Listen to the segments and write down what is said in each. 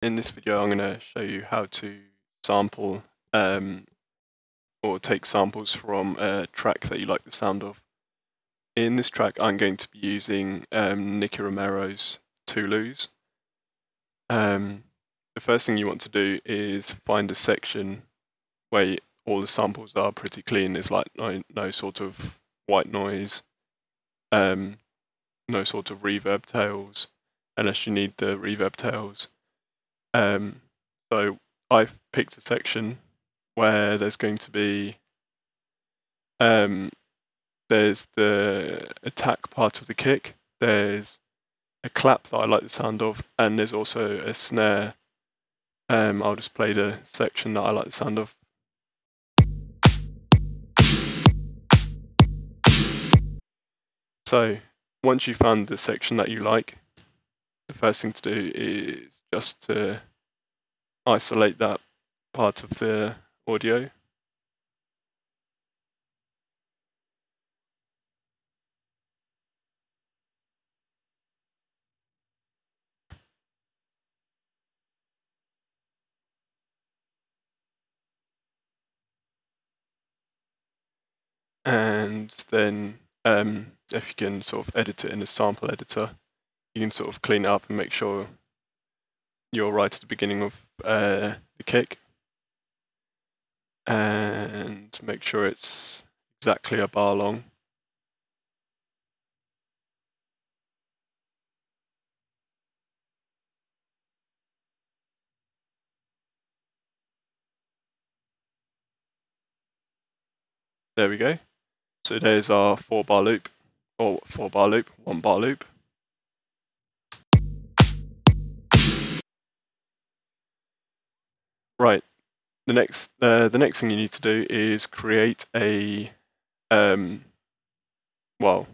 In this video, I'm going to show you how to sample or take samples from a track that you like the sound of. In this track, I'm going to be using Nicky Romero's Toulouse. The first thing you want to do is find a section where all the samples are pretty clean. There's like no sort of white noise, no sort of reverb tails, unless you need the reverb tails. So I've picked a section where there's going to be there's the attack part of the kick, there's a clap that I like the sound of, and there's also a snare. I'll just play the section that I like the sound of. So once you've found the section that you like, the first thing to do is just to isolate that part of the audio. And then if you can sort of edit it in the sample editor, you can sort of clean it up and make sure you're right at the beginning of the kick, and make sure it's exactly a bar long. There we go. So there's our 4-bar loop, or 4-bar loop, 1-bar loop. Right. The next thing you need to do is create a well,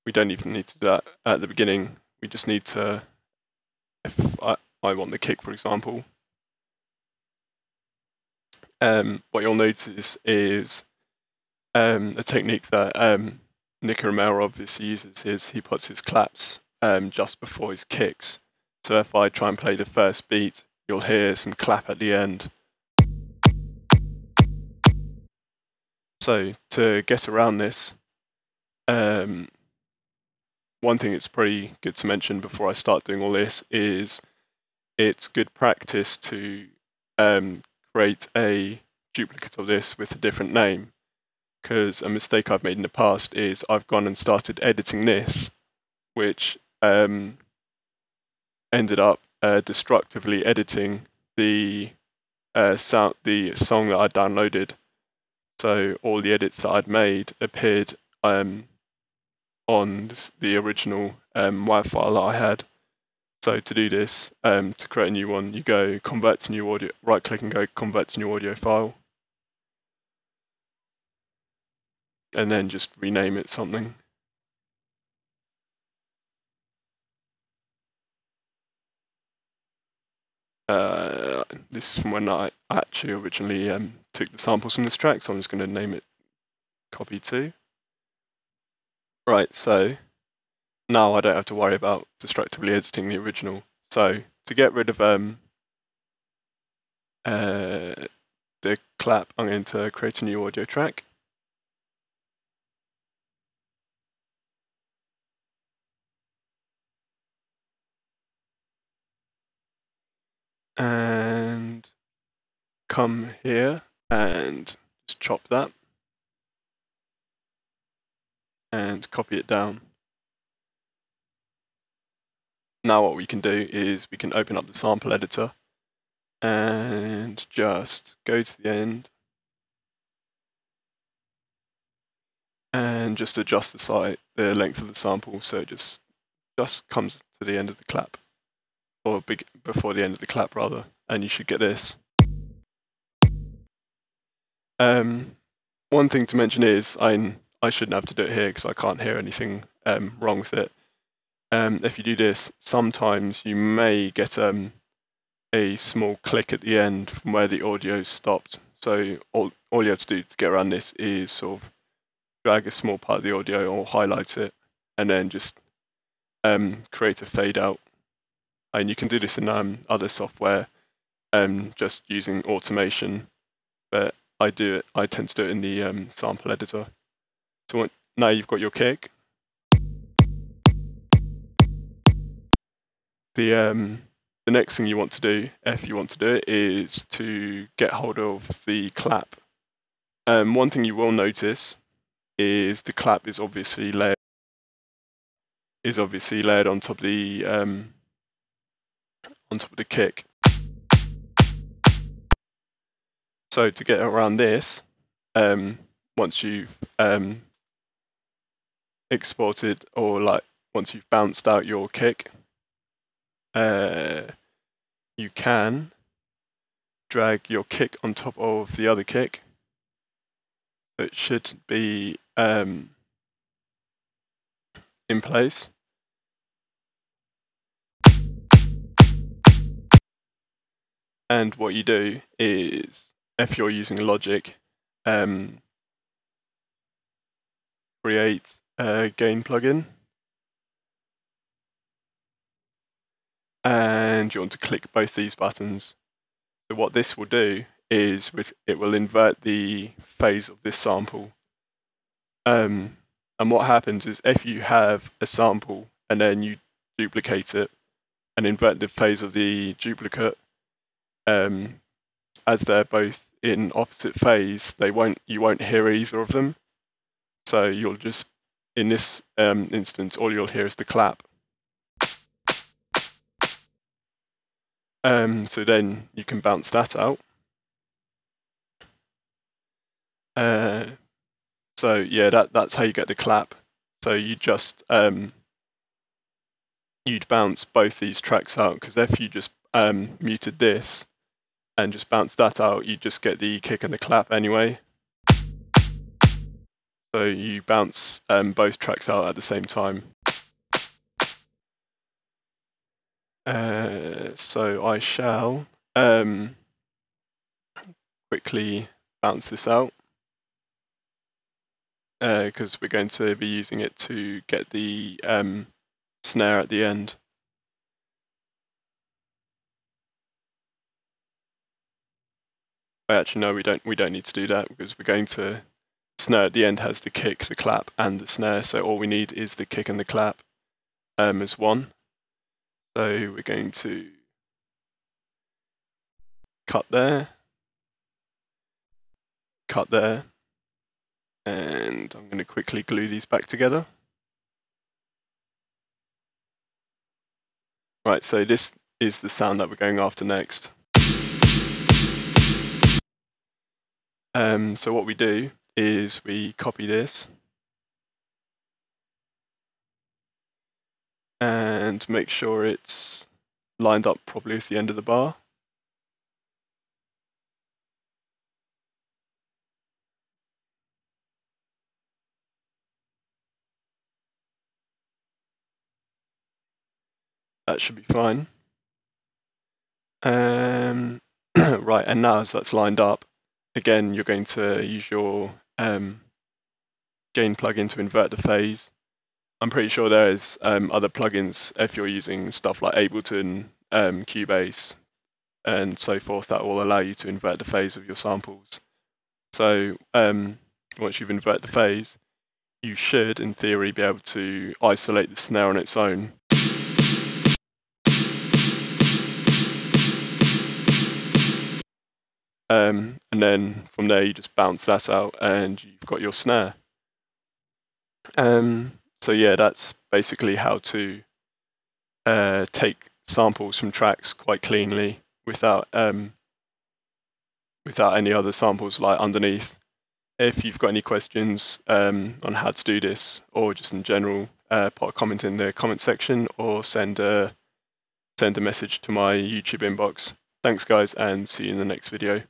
we don't even need to do that at the beginning. We just need to, if I want the kick, for example, what you'll notice is a technique that Nicky Romero obviously uses is he puts his claps just before his kicks. So if I try and play the first beat, you'll hear some clap at the end. So to get around this, one thing it's pretty good to mention before I start doing all this is it's good practice to create a duplicate of this with a different name, because a mistake I've made in the past is I've gone and started editing this, which ended up destructively editing the song that I downloaded. So all the edits that I'd made appeared on the original WAV file that I had. So to do this, to create a new one, you go convert to new audio, right click and go convert to new audio file, and then just rename it something. This is from when I actually originally took the samples from this track, so I'm just going to name it copy 2. Right, so now I don't have to worry about destructively editing the original. So to get rid of the clap, I'm going to create a new audio track. And come here and just chop that and copy it down. Now what we can do is we can open up the sample editor and just go to the end and just adjust the length of the sample so it just comes to the end of the clap, or before the end of the clap rather, and you should get this. One thing to mention is I shouldn't have to do it here because I can't hear anything wrong with it. If you do this, sometimes you may get a small click at the end from where the audio stopped. So all you have to do to get around this is sort of drag a small part of the audio or highlight it, and then just create a fade out. and you can do this in other software, just using automation. But I tend to do it in the sample editor. So now you've got your kick. The next thing you want to do, if you want to do it, is to get hold of the clap. One thing you will notice is the clap is obviously layered on top of the kick. So to get around this, once you've exported, or like once you've bounced out your kick, you can drag your kick on top of the other kick. It should be in place. And what you do is, if you're using Logic, create a gain plugin, and you want to click both these buttons. So what this will do is it will invert the phase of this sample. And what happens is, if you have a sample and then you duplicate it and invert the phase of the duplicate, as they're both in opposite phase, you won't hear either of them. So you'll just, in this instance, all you'll hear is the clap. So then you can bounce that out. So yeah, that's how you get the clap. So you just you'd bounce both these tracks out, because if you just muted this and just bounce that out, you just get the kick and the clap anyway. So you bounce both tracks out at the same time. So I shall quickly bounce this out, because we're going to be using it to get the snare at the end. Actually, no, we don't need to do that, because we're going to, snare at the end has the kick, the clap, and the snare. So all we need is the kick and the clap as one. So we're going to cut there, and I'm going to quickly glue these back together. Right, so this is the sound that we're going after next. So what we do is we copy this and make sure it's lined up properly with the end of the bar. That should be fine. Right, and now as that's lined up, again, you're going to use your gain plugin to invert the phase. I'm pretty sure there is other plugins, if you're using stuff like Ableton, Cubase, and so forth, that will allow you to invert the phase of your samples. So once you've inverted the phase, you should, in theory, be able to isolate the snare on its own. And then from there, you just bounce that out and you've got your snare. So yeah, that's basically how to take samples from tracks quite cleanly without any other samples like underneath. If you've got any questions on how to do this, or just in general, put a comment in the comment section, or send a message to my YouTube inbox. Thanks guys, and see you in the next video.